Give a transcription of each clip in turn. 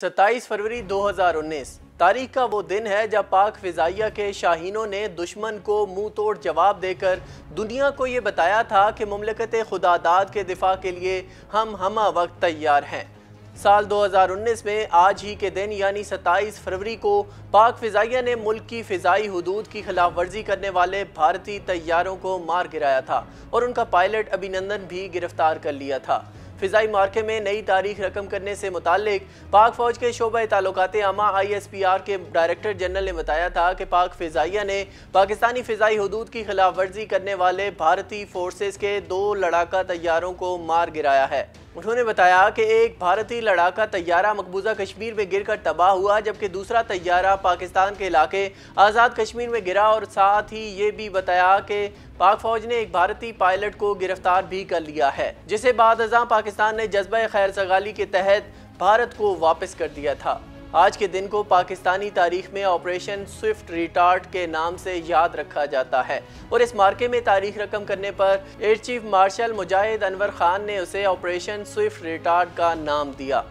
27 फरवरी 2019 तारीख का वो दिन है जब पाक फिजाइया के शाहीनों ने दुश्मन को मुंह तोड़ जवाब देकर दुनिया को ये बताया था कि मुमलकत खुदादाद के दिफा के लिए हम हमा वक्त तैयार हैं। साल 2019 में आज ही के दिन यानी 27 फरवरी को पाक फिजाइया ने मुल्क की फ़िज़ाई हुदूद की खिलाफ वर्जी करने वाले भारतीय तैयारों को मार गिराया था और उनका पायलट अभिनंदन भी गिरफ्तार कर लिया था। फ़िज़ाई मार्के में नई तारीख रकम करने से मुतालिक पाक फ़ौज के शोबा ताल्लुकात आमा ISPR के डायरेक्टर जनरल ने बताया था कि पाक फ़िज़ाइया ने पाकिस्तानी फ़िज़ाई हुदूद की खिलाफ वर्जी करने वाले भारतीय फोर्सेस के 2 लड़ाका तैयारों को मार गिराया है। उन्होंने बताया कि एक भारतीय लड़ाका तैयारा मकबूजा कश्मीर में गिरकर तबाह हुआ, जबकि दूसरा तैयारा पाकिस्तान के इलाके आज़ाद कश्मीर में गिरा और साथ ही ये भी बताया कि पाक फौज ने एक भारतीय पायलट को गिरफ्तार भी कर लिया है, जिसे बाद अज़ां पाकिस्तान ने जज्बा खैर सगाली के तहत भारत को वापस कर दिया था। आज के दिन को पाकिस्तानी तारीख में ऑपरेशन स्विफ्ट रिटार्ट के नाम से याद रखा जाता है और इस मार्के में तारीख रकम करने पर एयर चीफ मार्शल मुजाहिद अनवर खान ने उसे ऑपरेशन स्विफ्ट रिटार्ट का नाम दिया।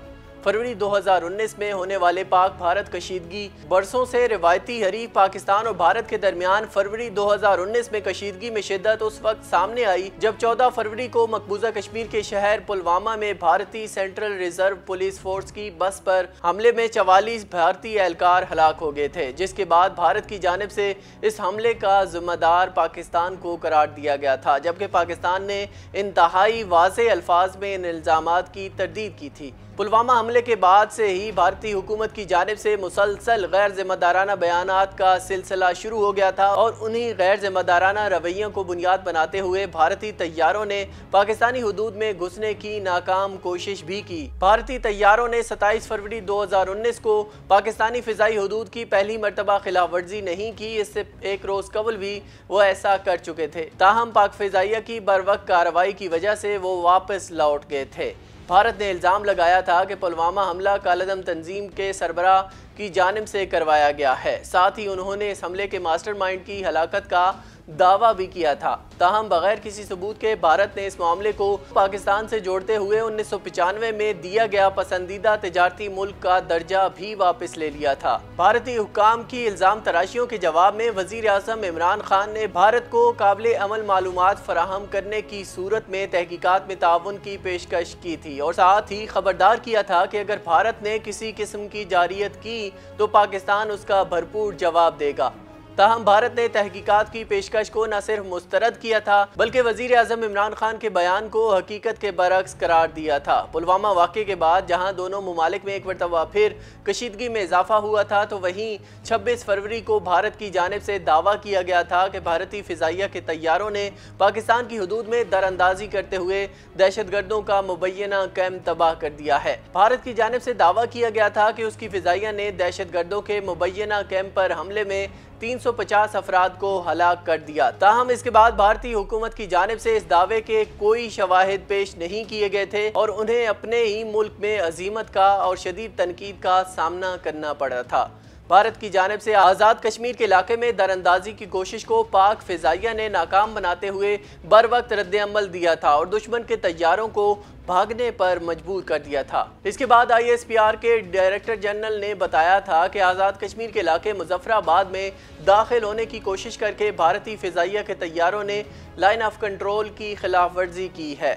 फरवरी 2019 में होने वाले पाक भारत कशीदगी बरसों से रिवायती हरीफ पाकिस्तान और भारत के दरमियान फरवरी 2019 में कशीदगी में शिद्दत उस वक्त सामने आई जब 14 फरवरी को मकबूजा कश्मीर के शहर पुलवामा में भारतीय सेंट्रल रिजर्व पुलिस फोर्स की बस पर हमले में 44 भारतीय एहलकार हलाक हो गए थे, जिसके बाद भारत की जानिब से इस हमले का जिम्मेदार पाकिस्तान को करार दिया गया था, जबकि पाकिस्तान ने इंतहाई वाज़े अल्फाज में इन इल्ज़ामात की तरदीद की थी। पुलवामा हमले के बाद से ही भारतीय हुकूमत की जानिब से मुसलसल गैर जिम्मेदाराना बयानात का सिलसिला शुरू हो गया था और उन्हीं गैर जिम्मेदाराना रवैयों को बुनियाद बनाते हुए भारतीय तैयारों ने पाकिस्तानी हुदूद में घुसने की नाकाम कोशिश भी की। भारतीय तैयारों ने 27 फरवरी 2019 को पाकिस्तानी फ़िज़ाई हुदूद की पहली मरतबा खिलाफ वर्जी नहीं की, इससे एक रोज़ कबल भी वो ऐसा कर चुके थे। ताहम पाक फ़िज़ाइया की बरवक्त कार्रवाई की वजह से वो वापस लौट गए थे। भारत ने इल्ज़ाम लगाया था कि पुलवामा हमला कालदम तंजीम के सरबराह की जानिब से करवाया गया है। साथ ही उन्होंने इस हमले के मास्टरमाइंड की हलाकत का दावा भी किया था। ताहम बगैर किसी सबूत के भारत ने इस मामले को पाकिस्तान से जोड़ते हुए 1995 में दिया गया पसंदीदा तिजारती मुल्क का दर्जा भी वापस ले लिया था। भारतीय हुक्काम की इल्ज़ाम तराशियों के जवाब में वज़ीर आज़म इमरान खान ने भारत को काबिल अमल मालूमात फराहम करने की सूरत में तहकीकात में ताउन की पेशकश की थी और साथ ही खबरदार किया था कि अगर भारत ने किसी किस्म की जारियत की तो पाकिस्तान उसका भरपूर जवाब देगा। ताहम भारत ने तहकीकात की पेशकश को न सिर्फ मुस्तरद किया था बल्कि वज़ीर आज़म इमरान खान के बयान को हकीकत के बरक्स करार दिया था। पुलवामा वाक़े के बाद जहां दोनों मुमालिक में एक मरतबा फिर कशीदगी में इजाफा हुआ था, तो वहीं 26 फरवरी को भारत की जानिब से दावा किया गया था कि भारतीय फ़िज़ाइया के तैयारों ने पाकिस्तान की हुदूद में दरअंदाजी करते हुए दहशतगर्दों का मुबैना कैम्प तबाह कर दिया है। भारत की जानिब से दावा किया गया था कि उसकी फ़िज़ाइया ने दहशतगर्दों के मुबैना कैम्प पर हमले में 350 अफराद को हलाक कर दिया। ताहम इसके बाद भारतीय हुकूमत की जानिब से इस दावे के कोई शवाहिद पेश नहीं किए गए थे और उन्हें अपने ही मुल्क में अजीमत का और शदीद तनकीद का सामना करना पड़ा था। भारत की जानिब से आज़ाद कश्मीर के इलाके में दरअंदाजी की कोशिश को पाक फ़िज़ाइया ने नाकाम बनाते हुए बर वक्त रद्द अमल दिया था और दुश्मन के तैयारों को भागने पर मजबूर कर दिया था। इसके बाद ISPR के डायरेक्टर जनरल ने बताया था कि आज़ाद कश्मीर के इलाके मुजफ्फराबाद में दाखिल होने की कोशिश करके भारतीय फ़िज़ाइया के तैयारों ने लाइन ऑफ कंट्रोल की खिलाफ वर्जी की है।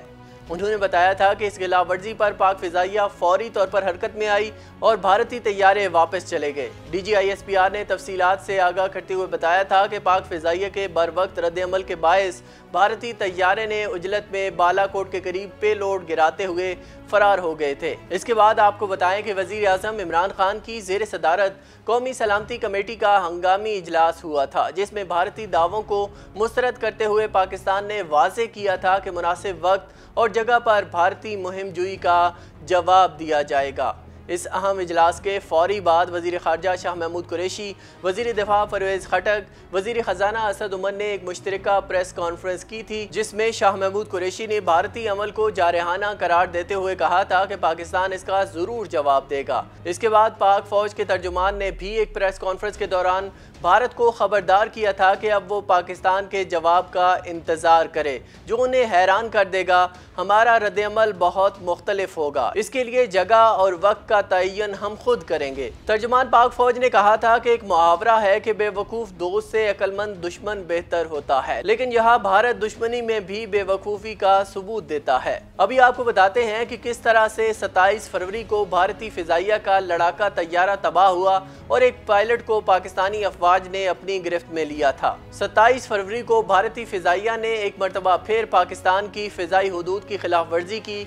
उन्होंने बताया था कि इस खिलाफ वर्जी पर पाक फ़िज़ाइया फौरी तौर पर हरकत में आई और भारतीय तैयारे वापस चले गए। DG ISPR ने तफसीलात से आगाह करते हुए बताया था कि पाक फ़िज़ाइया के बर वक्त रद्द अमल के बायस भारतीय तैयारे ने उजलत में बालाकोट के करीब पेलोड गिराते हुए फरार हो गए थे। इसके बाद आपको बताएं कि वज़ीर आज़म इमरान खान की ज़ेर सदारत कौमी सलामती कमेटी का हंगामी इजलास हुआ था, जिसमें भारतीय दावों को मुस्तरद करते हुए पाकिस्तान ने वाज़े किया था कि मुनासिब वक्त और जगह पर भारतीय मुहिम जुई का जवाब दिया जाएगा। इस अहम इजलास के फौरी बाद वज़ीर ख़ारजा शाह महमूद कुरैशी, वज़ीर दिफा परवेज़ खटक, वज़ीर ख़जाना असद उमर ने एक मुश्तरका प्रेस कॉन्फ्रेंस की थी, जिसमें शाह महमूद कुरैशी ने भारतीय अमल को जारहाना करार देते हुए कहा था कि पाकिस्तान इसका ज़रूर जवाब देगा। इसके बाद पाक फ़ौज के तर्जुमान ने भी एक प्रेस कॉन्फ्रेंस के दौरान भारत को खबरदार किया था कि अब वो पाकिस्तान के जवाब का इंतजार करे जो उन्हें हैरान कर देगा। हमारा रद्द-ए-अमल बहुत मुख्तलिफ होगा, इसके लिए जगह और वक्त का तयन हम खुद करेंगे। तर्जुमान पाक फौज ने कहा था कि एक मुहावरा है कि बेवकूफ दोस्त से अक्लमंद दुश्मन बेहतर होता है, लेकिन यहाँ भारत दुश्मनी में भी बेवकूफ़ी का सबूत देता है। अभी आपको बताते हैं कि किस तरह से 27 फरवरी को भारतीय फिजाइया का लड़ाका तैयारा तबाह हुआ और एक पायलट को पाकिस्तानी अफवाज ने अपनी गिरफ्त में लिया था। 27 फरवरी को भारतीय फिजाइया ने एक मरतबा फिर पाकिस्तान की फिजाई हुदूद की खिलाफ वर्जी की।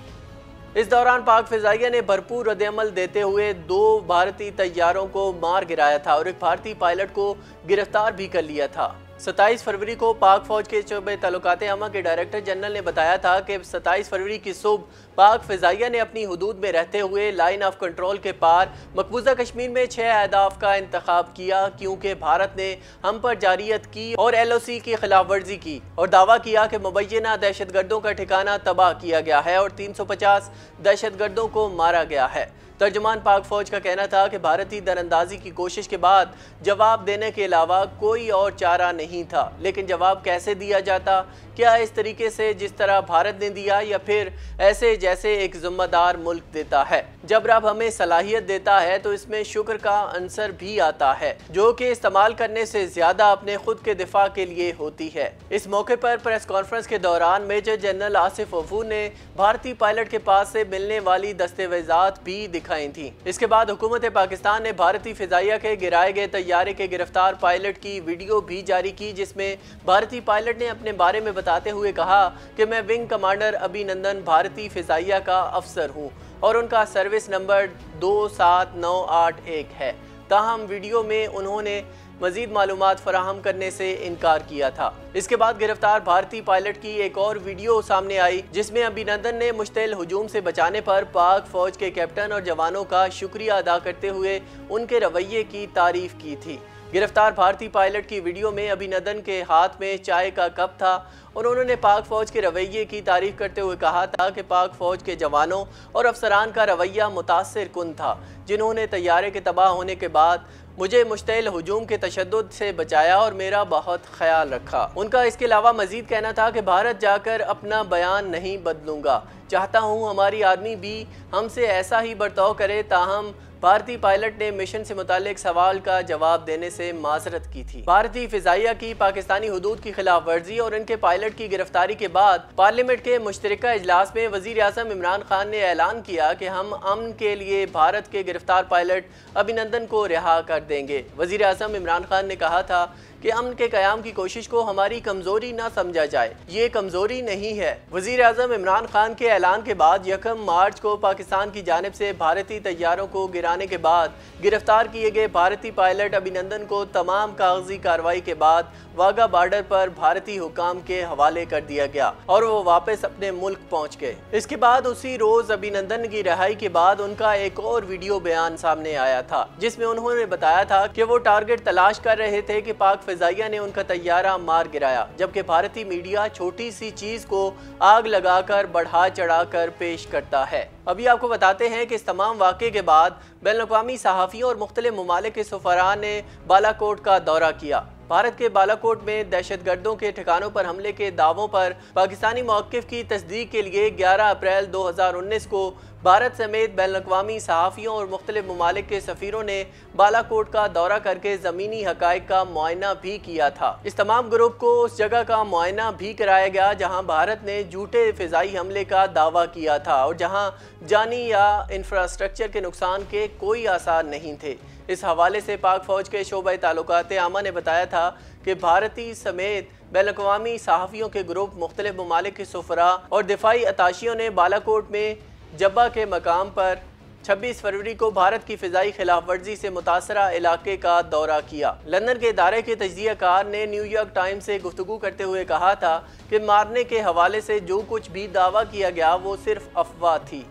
इस दौरान पाक फिजाइया ने भरपूर रद्द-ए-अमल देते हुए 2 भारतीय तैयारों को मार गिराया था और एक भारतीय पायलट को गिरफ्तार भी कर लिया था। 27 फरवरी को पाक फौज के शोबे ताल्लुकात आमा के डायरेक्टर जनरल ने बताया था कि 27 फरवरी की सुबह पाक फिजाइया ने अपनी हुदूद में रहते हुए लाइन ऑफ कंट्रोल के पार मकबूजा कश्मीर में 6 अहदाफ का इंतखाब किया, क्योंकि भारत ने हम पर जारियत की और LOC की खिलाफ वर्जी की और दावा किया कि मुबैना दहशतगर्दों का ठिकाना तबाह किया गया है और 350 दहशतगर्दों को मारा गया है। तर्जुमान पाक फौज का कहना था कि भारतीय दरअंदाजी की कोशिश के बाद जवाब देने के अलावा कोई और चारा नहीं था, लेकिन जवाब कैसे दिया जाता, क्या इस तरीके से जिस तरह भारत ने दिया या फिर ऐसे जैसे एक जिम्मेदार मुल्क देता है। जब रब हमें सलाहियत देता है तो इसमें शुक्र का अंसर भी आता है, जो कि इस्तेमाल करने से ज्यादा अपने खुद के दिफा के लिए होती है। इस मौके पर प्रेस कॉन्फ्रेंस के दौरान मेजर जनरल आसिफ अफू ने भारतीय पायलट के पास से मिलने वाली दस्तावेजात भी दिखाई थी। इसके बाद हुकूमत पाकिस्तान ने भारतीय फिजाइया के गिराए गए तैयारे के गिरफ्तार पायलट की वीडियो भी जारी की, जिसमें भारतीय पायलट ने अपने बारे में बताते हुए कहा कि मैं विंग कमांडर अभिनंदन भारतीय फिजाइया का अफसर हूँ और उनका सर्विस नंबर 27981 है। ताहम वीडियो में उन्होंने मजीद मालूमात फराहम करने से इनकार किया था। इसके बाद गिरफ्तार भारतीय पायलट की एक और वीडियो सामने आई, जिसमें अभिनंदन ने मुश्तइल हुजूम से बचाने पर पाक फौज के कैप्टन और जवानों का शुक्रिया अदा करते हुए उनके रवैये की तारीफ की थी। गिरफ्तार भारतीय पायलट की वीडियो में अभिनंदन के हाथ में चाय का कप था और उन्होंने पाक फौज के रवैये की तारीफ करते हुए कहा था कि पाक फौज के जवानों और अफसरान का रवैया मुतासिर कुन था, जिन्होंने तैयारे के तबाह होने के बाद मुझे मुश्तइल हुजूम के तशद्दुद से बचाया और मेरा बहुत ख्याल रखा। उनका इसके अलावा मजीद कहना था कि भारत जाकर अपना बयान नहीं बदलूंगा, चाहता हूँ हमारी आर्मी भी हमसे ऐसा ही बर्ताव करे। ताहम भारतीय पायलट ने मिशन से मुतालिक सवाल का जवाब देने से माजरत की थी। भारतीय फिजाइया की पाकिस्तानी हुदूद की खिलाफ वर्जी और इनके पायलट की गिरफ्तारी के बाद पार्लियामेंट के मुश्तरका इजलास में वजीर आज़म इमरान खान ने ऐलान किया कि हम अमन के लिए भारत के गिरफ्तार पायलट अभिनंदन को रिहा कर देंगे। वजीर आज़म इमरान खान ने कहा था कि अमन के क़याम की कोशिश को हमारी कमज़ोरी ना समझा जाए, ये कमज़ोरी नहीं है। वज़ीर आज़म इमरान खान के ऐलान के बाद 1 मार्च को पाकिस्तान की जानिब से भारतीय तैयारों को गिराने के बाद गिरफ्तार किए गए भारतीय पायलट अभिनंदन को तमाम कागजी कार्रवाई के बाद वाघा बॉर्डर पर भारतीय हुकाम के हवाले कर दिया गया और वो वापस अपने मुल्क पहुंच गए। इसके बाद उसी रोज अभिनंदन की रिहाई के बाद उनका एक और वीडियो बयान सामने आया था, जिसमें उन्होंने बताया था कि वो टारगेट तलाश कर रहे थे कि पाक फिजाइया ने उनका तैयारा मार गिराया, जबकि भारतीय मीडिया छोटी सी चीज को आग लगाकर बढ़ा चढ़ाकर पेश करता है। अभी आपको बताते हैं कि इस तमाम वाक़े के बाद बैनुल-अक़वामी सहाफ़ियों और मुख्तलिफ ममालिक के सफ़रा ने बालाकोट का दौरा किया। भारत के बालाकोट में दहशतगर्दों के ठिकानों पर हमले के दावों पर पाकिस्तानी मौक़िफ़ की तस्दीक के लिए 11 अप्रैल 2019 को भारत समेत बैनुल-अक़वामी सहाफ़ियों और मुख्तलिफ ममालिक के सफ़ीरों ने बालाकोट का दौरा करके ज़मीनी हक़ाइक़ का मुआयना भी किया था। इस तमाम ग्रुप को उस जगह का मुआयना भी कराया गया जहाँ भारत ने झूठे फ़िज़ाई हमले का दावा किया था और जहाँ जानी या इंफ्रास्ट्रक्चर के नुकसान के कोई आसार नहीं थे। इस हवाले से पाक फ़ौज के शोबे ताल्लुकात आमा ने बताया था कि भारतीय समेत बैनुल-अक़वामी सहाफ़ियों के ग्रुप मुख्तलिफ ममालिक के सफ़रा और दिफाई अताशियों ने बालाकोट में जब्बा के मकाम पर 26 फरवरी को भारत की फ़िज़ाई खिलाफ वर्जी से मुतासरा इलाके का दौरा किया। लंदन के इदारे के तज्ज़ियाकार ने न्यूयॉर्क टाइम्स से गुफ्तगू करते हुए कहा था कि मारने के हवाले से जो कुछ भी दावा किया गया वो सिर्फ अफवाह थी।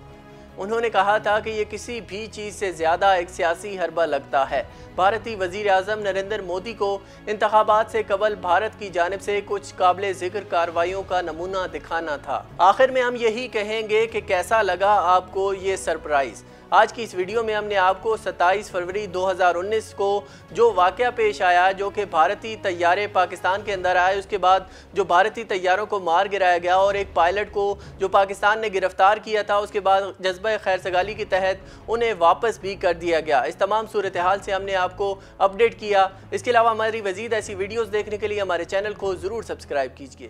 उन्होंने कहा था कि ये किसी भी चीज़ से ज़्यादा एक सियासी हरबा लगता है। भारतीय वज़ीर आज़म नरेंद्र मोदी को इंतखाबात से कबल भारत की जानिब से कुछ काबिल ज़िक्र कार्रवाइयों का नमूना दिखाना था। आखिर में हम यही कहेंगे कि कैसा लगा आपको ये सरप्राइज़। آج کی اس ویڈیو میں ہم نے آپ کو 27 فروری 2019 کو جو واقعہ پیش آیا جو کہ بھارتی طیارے پاکستان کے اندر آئے، اس کے بعد جو بھارتی طیاروں کو مار گرایا گیا اور ایک پائلٹ کو جو پاکستان نے گرفتار کیا تھا اس کے بعد جذبہ خیر سگالی کی تحت انہیں واپس بھی کر دیا گیا، اس تمام صورتحال سے ہم نے آپ کو اپڈیٹ کیا۔ اس کے علاوہ ہماری مزید ایسی ویڈیوز دیکھنے کے لیے ہمارے چینل کو ضرور سبسکرائب کیجئے۔